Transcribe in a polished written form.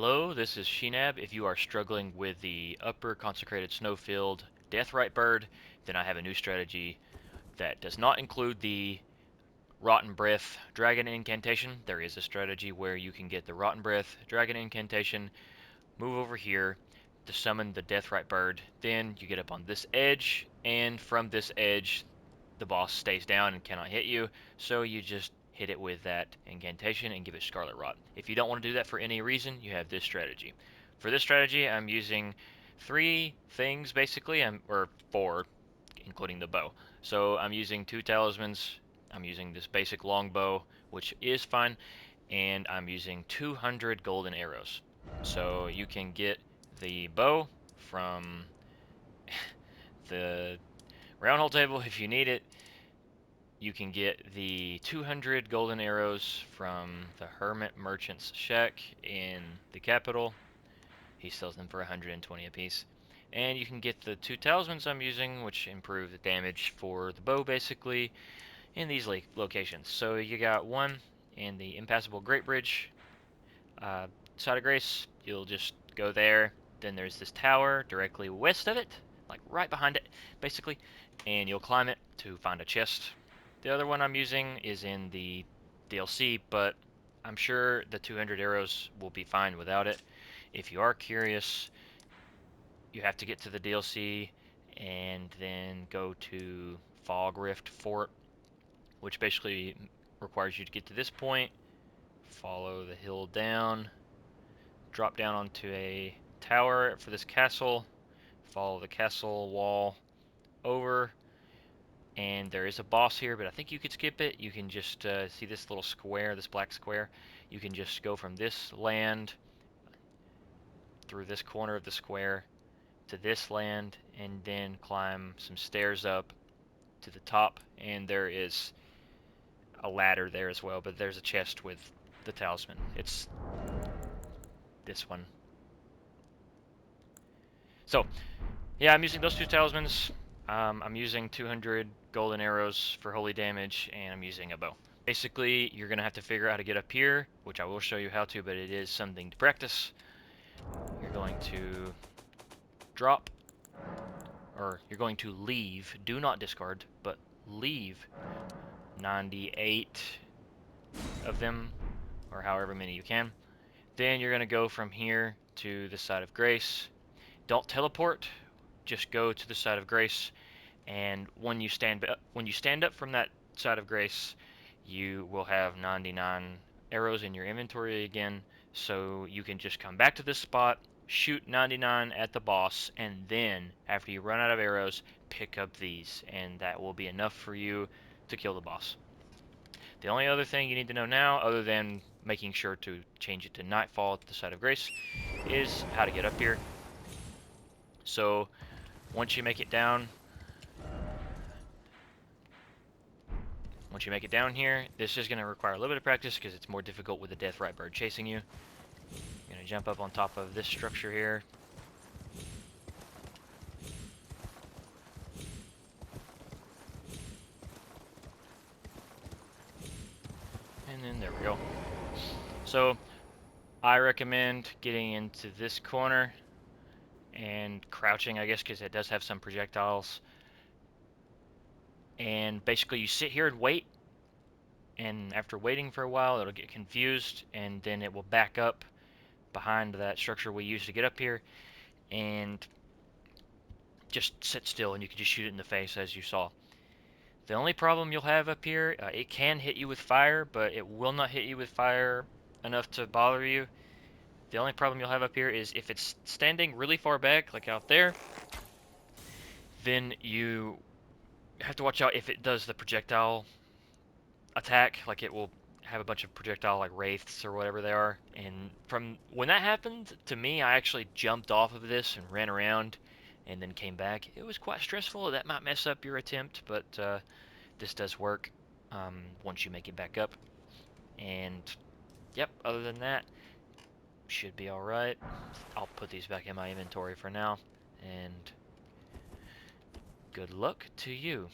Hello, this is Sheenab. If you are struggling with the upper Consecrated Snowfield Rite bird, then I have a new strategy that does not include the Rotten Breath Dragon Incantation. There is a strategy where you can get the Rotten Breath Dragon Incantation, move over here to summon the Rite bird, then you get up on this edge, and from this edge the boss stays down and cannot hit you, so you just hit it with that incantation and give it Scarlet Rot. If you don't want to do that for any reason, you have this strategy. For this strategy, I'm using 3 things basically, or 4, including the bow. So I'm using 2 talismans, I'm using this basic longbow, which is fine, and I'm using 200 golden arrows. So you can get the bow from the round hole table if you need it. You can get the 200 golden arrows from the Hermit Merchant's shack in the capital. He sells them for 120 apiece. And you can get the 2 talismans I'm using, which improve the damage for the bow basically, in these locations. So you got one in the Impassable Great Bridge, side of Grace. You'll just go there. Then there's this tower directly west of it, like right behind it, basically. And you'll climb it to find a chest. The other one I'm using is in the DLC, but I'm sure the 200 arrows will be fine without it. If you are curious, you have to get to the DLC and then go to Fog Rift Fort, which basically requires you to get to this point, follow the hill down, drop down onto a tower for this castle, follow the castle wall over, and there is a boss here, but I think you could skip it. You can just see this little square, this black square. You can just go from this land through this corner of the square to this land, and then climb some stairs up to the top, and there is a ladder there as well, but there's a chest with the talisman. It's this one. So, yeah, I'm using those 2 talismans. I'm using 200 golden arrows for holy damage, and I'm using a bow. Basically, you're going to have to figure out how to get up here, which I will show you how to, but it is something to practice. You're going to drop, or you're going to leave, do not discard, but leave 98 of them, or however many you can. Then you're going to go from here to the side of Grace. Don't teleport, just go to the side of Grace, and when you stand up from that side of Grace, you will have 99 arrows in your inventory again, so you can just come back to this spot, shoot 99 at the boss, and then after you run out of arrows, pick up these, and that will be enough for you to kill the boss. The only other thing you need to know now, other than making sure to change it to Nightfall at the side of Grace, is how to get up here. So once you make it down here, this is going to require a little bit of practice because it's more difficult with the Rite bird chasing you. You're going to jump up on top of this structure here. And then there we go. So I recommend getting into this corner and crouching, I guess, because it does have some projectiles. And basically you sit here and wait, and after waiting for a while it'll get confused, and then it will back up behind that structure we used to get up here, and just sit still, and you can just shoot it in the face as you saw. The only problem you'll have up here, it can hit you with fire, but it will not hit you with fire enough to bother you. The only problem you'll have up here is if it's standing really far back, like out there, then you have to watch out if it does the projectile attack. Like it will have a bunch of projectile like wraiths or whatever they are. And from when that happened to me, I actually jumped off of this and ran around and then came back. It was quite stressful. That might mess up your attempt, but this does work once you make it back up. And yep, other than that, should be alright. I'll put these back in my inventory for now, and good luck to you.